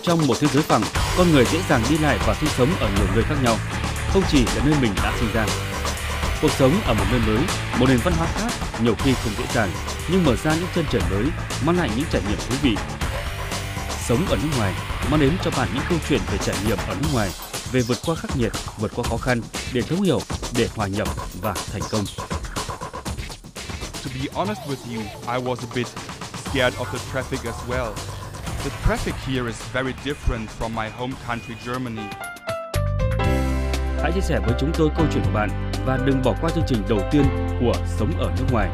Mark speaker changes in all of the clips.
Speaker 1: Trong một thế giới phẳng, con người dễ dàng đi lại và sinh sống ở nhiều nơi khác nhau, không chỉ là nơi mình đã sinh ra. Cuộc sống ở một nơi mới, một nền văn hóa khác nhiều khi không dễ dàng, nhưng mở ra những chân trời mới, mang lại những trải nghiệm thú vị. Sống ở nước ngoài mang đến cho bạn những câu chuyện về trải nghiệm ở nước ngoài, về vượt qua khắc nghiệt, vượt qua khó khăn để thấu hiểu, để hòa nhập và thành công.
Speaker 2: To be honest with you, I was a bit scared of the traffic as well. The traffic here is very different from my home country Germany.
Speaker 1: Hãy chia sẻ với chúng tôi câu chuyện của bạn và đừng bỏ qua chương trình đầu tiên của Sống ở nước ngoài.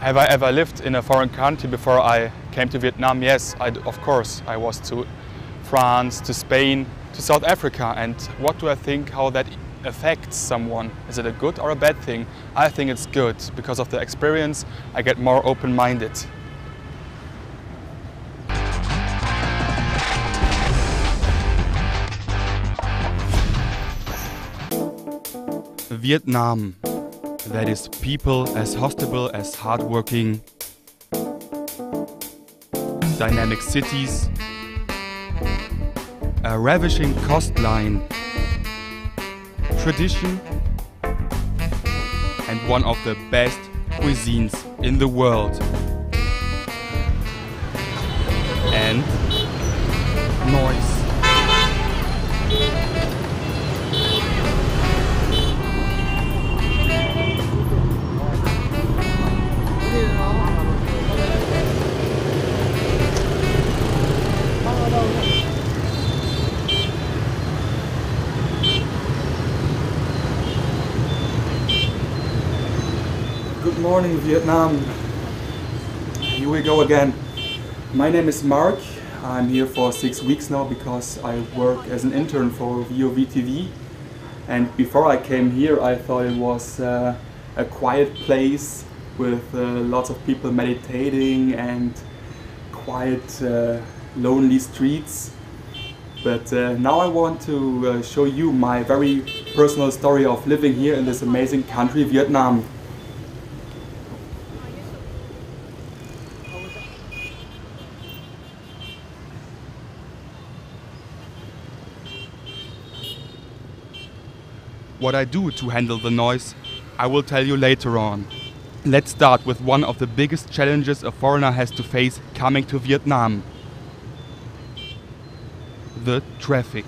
Speaker 2: Have I ever lived in a foreign country before I came to Vietnam? Yes, of course. I was to France, to Spain, to South Africa. And what do I think how that affects someone? Is it a good or a bad thing? I think it's good. Because of the experience, I get more open-minded. Vietnam. That is people as hospitable as hardworking, dynamic cities, a ravishing coastline, tradition, and one of the best cuisines in the world. And noise.
Speaker 3: Good morning, Vietnam. Here we go again. My name is Mark. I'm here for 6 weeks now because I work as an intern for VOVTV. And before I came here, I thought it was a quiet place with lots of people meditating and quiet, lonely streets. But now I want to show you my very personal story of living here in this amazing country, Vietnam.
Speaker 2: What I do to handle the noise, I will tell you later on. Let's start with one of the biggest challenges a foreigner has to face coming to Vietnam. The traffic.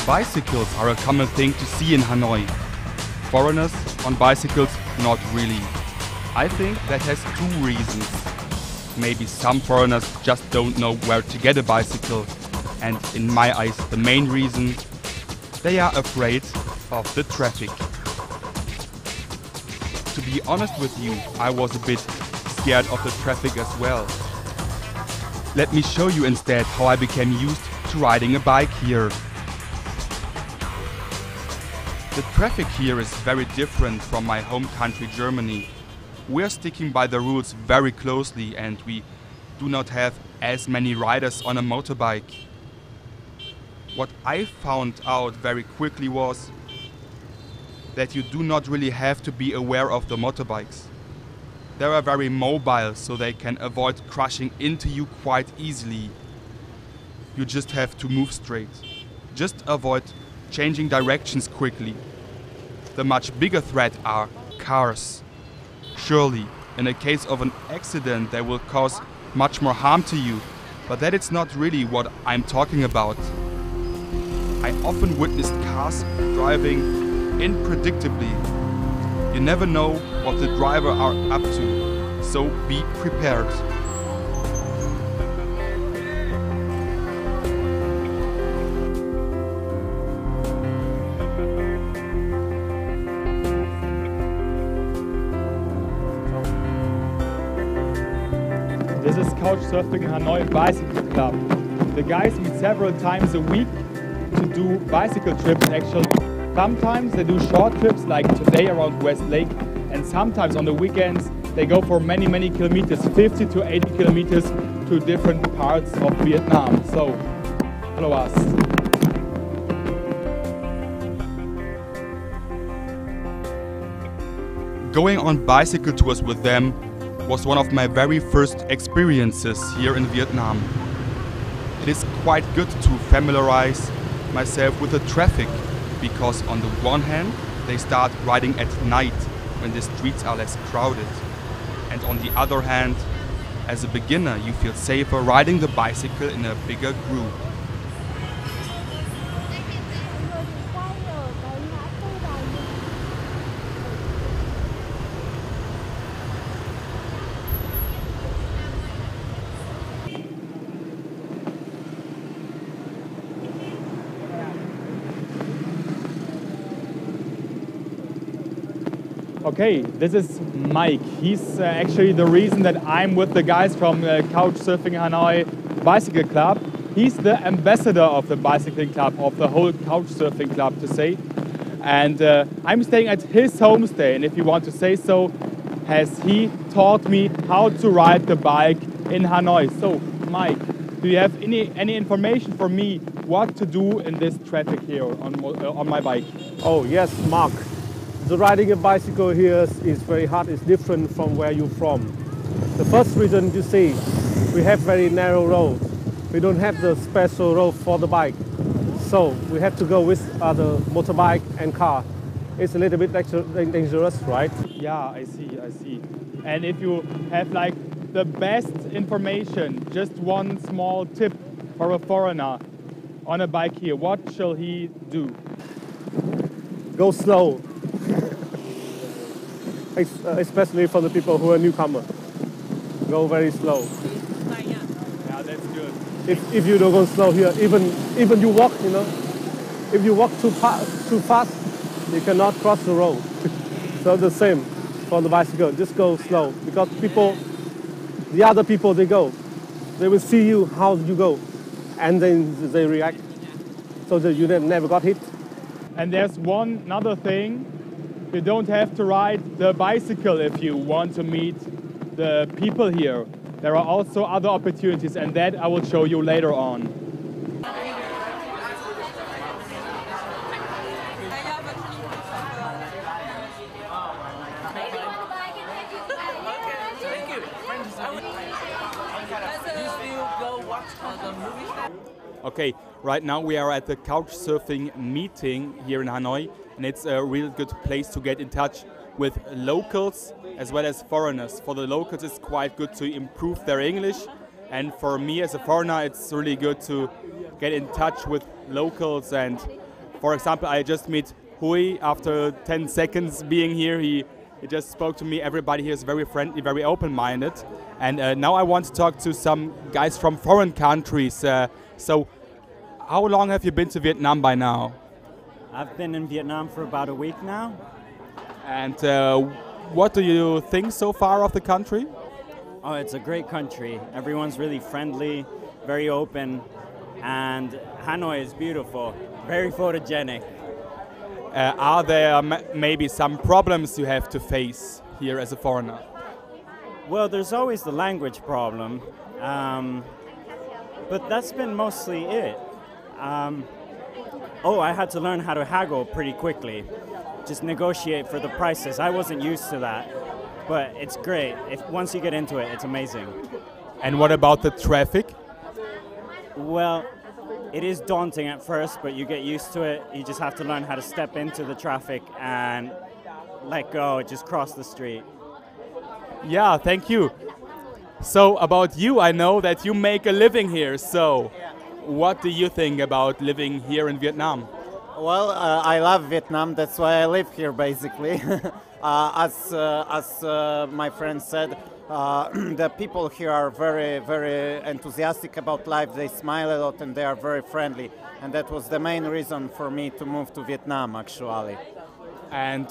Speaker 2: Bicycles are a common thing to see in Hanoi. Foreigners on bicycles, not really. I think that has 2 reasons. Maybe some foreigners just don't know where to get a bicycle, and in my eyes the main reason, they are afraid of the traffic. To be honest with you, I was a bit scared of the traffic as well. Let me show you instead how I became used to riding a bike here. The traffic here is very different from my home country Germany. We're sticking by the rules very closely and we do not have as many riders on a motorbike. What I found out very quickly was that you do not really have to be aware of the motorbikes. They are very mobile, so they can avoid crashing into you quite easily. You just have to move straight. Just avoid changing directions quickly. The much bigger threat are cars. Surely, in a case of an accident, they will cause much more harm to you, but that is not really what I'm talking about. I often witnessed cars driving unpredictably. You never know what the driver are up to, so be prepared.
Speaker 4: This is Couchsurfing in Hanoi Bicycle Club. The guys meet several times a week to do bicycle trips actually. Sometimes they do short trips like today around West Lake, and sometimes on the weekends they go for many kilometers, 50 to 80 kilometers to different parts of Vietnam. So follow us.
Speaker 2: Going on bicycle tours with them was one of my very first experiences here in Vietnam. It is quite good to familiarize myself with the traffic, because on the one hand they start riding at night when the streets are less crowded, and on the other hand, as a beginner you feel safer riding the bicycle in a bigger group.
Speaker 4: Okay, this is Mike. He's actually the reason that I'm with the guys from Couchsurfing Hanoi Bicycle Club. He's the ambassador of the bicycling club, of the whole Couchsurfing Club to say. And I'm staying at his homestay, and if you want to say so, has he taught me how to ride the bike in Hanoi. So, Mike, do you have any information for me what to do in this traffic here on my bike?
Speaker 5: Oh yes, Mark. The riding a bicycle here is very hard. It's different from where you're from. The first reason you see, we have very narrow roads. We don't have the special road for the bike. So we have to go with other motorbike and car. It's a little bit dangerous, right?
Speaker 4: Yeah, I see. And if you have like the best information, just one small tip for a foreigner on a bike here, what shall he do?
Speaker 5: Go slow. Especially for the people who are newcomer. Go very slow.
Speaker 4: Yeah, that's good.
Speaker 5: If you don't go slow here, even you walk, you know, if you walk too fast, you cannot cross the road. So the same for the bicycle. Just go slow, because the other people they will see you how you go, and then they react, so that you never got hit.
Speaker 4: And there's another thing. You don't have to ride the bicycle if you want to meet the people here. There are also other opportunities, and that I will show you later on. Okay, right now we are at the Couchsurfing meeting here in Hanoi, and it's a real good place to get in touch with locals as well as foreigners. For the locals it's quite good to improve their English, and for me as a foreigner it's really good to get in touch with locals. And for example, I just met Hui after 10 seconds being here. He just spoke to me. Everybody here is very friendly, very open-minded. And now I want to talk to some guys from foreign countries. So how long have you been to Vietnam by now?
Speaker 6: I've been in Vietnam for about a week now.
Speaker 4: And what do you think so far of the country?
Speaker 6: Oh, it's a great country. Everyone's really friendly, very open, and Hanoi is beautiful, very photogenic.
Speaker 4: Are there maybe some problems you have to face here as a foreigner?
Speaker 6: Well, there's always the language problem, but that's been mostly it. I had to learn how to haggle pretty quickly, just negotiate for the prices. I wasn't used to that, but it's great. Once you get into it, it's amazing.
Speaker 4: And what about the traffic?
Speaker 6: Well, it is daunting at first, but you get used to it. You just have to learn how to step into the traffic and let go, just cross the street.
Speaker 4: Yeah, thank you. So about you, I know that you make a living here. So what do you think about living here in Vietnam?
Speaker 7: Well, I love Vietnam. That's why I live here, basically. As my friend said, the people here are very, very enthusiastic about life. They smile a lot and they are very friendly. And that was the main reason for me to move to Vietnam, actually.
Speaker 4: And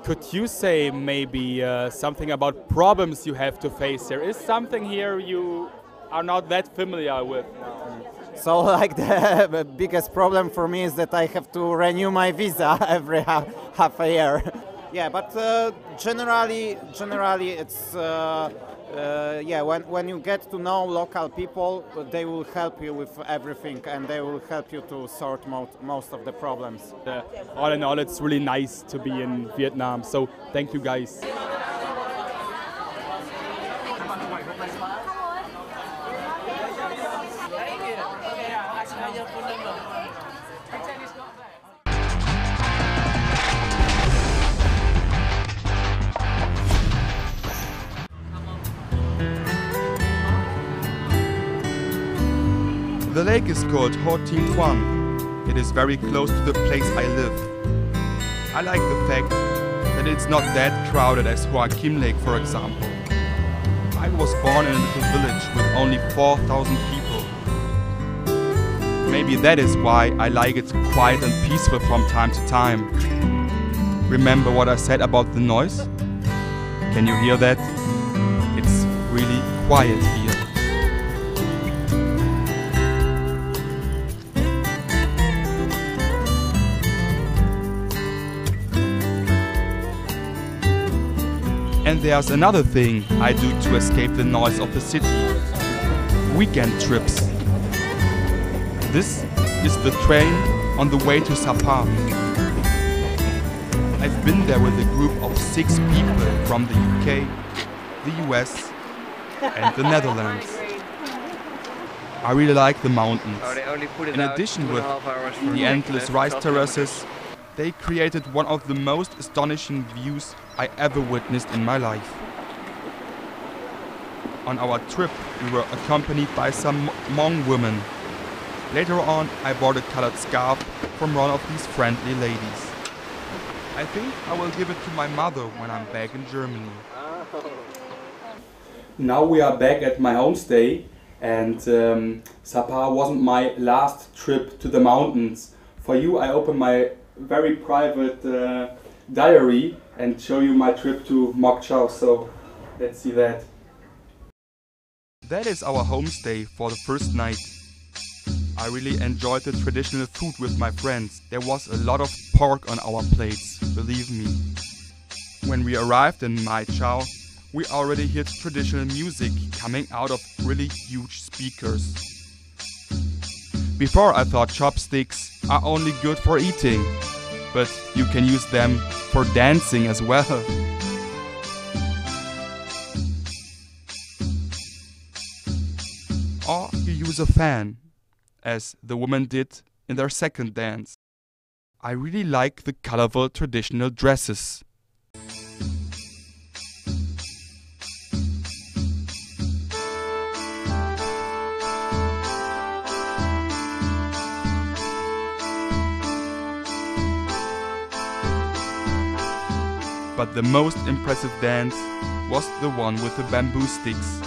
Speaker 4: could you say maybe something about problems you have to face? There is something here you are not that familiar with now.
Speaker 7: So, like, the biggest problem for me is that I have to renew my visa every half a year. Yeah, but generally, it's yeah. When you get to know local people, they will help you with everything, and they will help you to sort most of the problems.
Speaker 4: All in all, it's really nice to be in Vietnam. So, thank you, guys.
Speaker 2: The lake is called Ho Tin Thuan. It is very close to the place I live. I like the fact that it's not that crowded as Hoa Kim Lake, for example. I was born in a little village with only 4,000 people. Maybe that is why I like it quiet and peaceful from time to time. Remember what I said about the noise? Can you hear that? It's really quiet here. And there's another thing I do to escape the noise of the city. Weekend trips. This is the train on the way to Sapa. I've been there with a group of 6 people from the UK, the US and the Netherlands. I really like the mountains. In addition with the endless rice terraces, they created one of the most astonishing views I ever witnessed in my life. On our trip, we were accompanied by some Hmong women. Later on, I bought a colored scarf from one of these friendly ladies. I think I will give it to my mother when I'm back in Germany.
Speaker 3: Now we are back at my homestay, and Sapa wasn't my last trip to the mountains. For you, I opened my very private diary and show you my trip to Moc Chau, so let's see that.
Speaker 2: That is our homestay for the first night. I really enjoyed the traditional food with my friends. There was a lot of pork on our plates, believe me. When we arrived in Mai Chau, we already heard traditional music coming out of really huge speakers. Before I thought chopsticks are only good for eating, but you can use them for dancing as well. Or you use a fan, as the women did in their second dance. I really like the colorful traditional dresses. But the most impressive dance was the one with the bamboo sticks.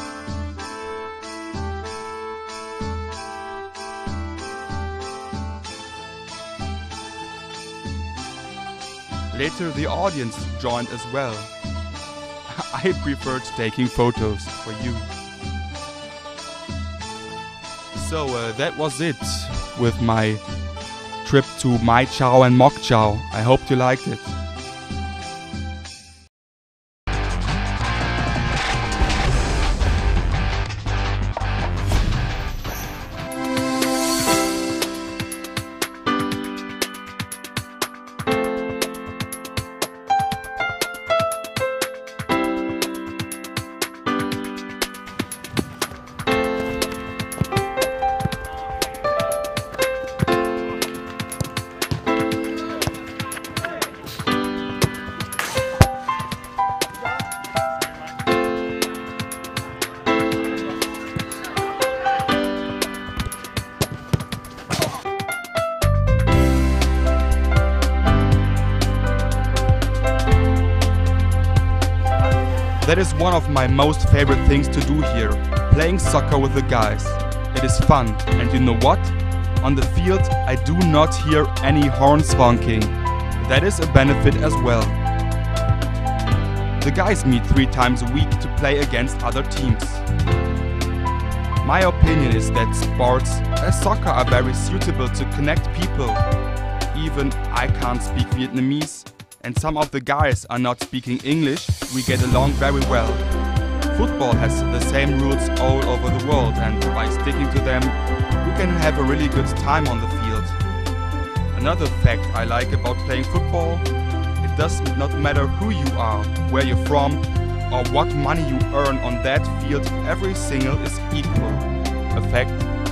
Speaker 2: Later the audience joined as well. I preferred taking photos for you. So that was it with my trip to Mai Chau and Moc Chau. I hope you liked it. That is one of my most favorite things to do here, playing soccer with the guys. It is fun, and you know what? On the field I do not hear any horns honking. That is a benefit as well. The guys meet 3 times a week to play against other teams. My opinion is that sports as soccer are very suitable to connect people. Even I can't speak Vietnamese, and some of the guys are not speaking English, we get along very well. Football has the same rules all over the world, and by sticking to them, we can have a really good time on the field. Another fact I like about playing football, it does not matter who you are, where you're from, or what money you earn on that field, every single is equal. A fact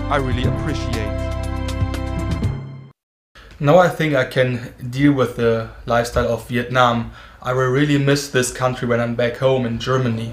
Speaker 2: I really appreciate.
Speaker 8: Now I think I can deal with the lifestyle of Vietnam. I will really miss this country when I'm back home in Germany.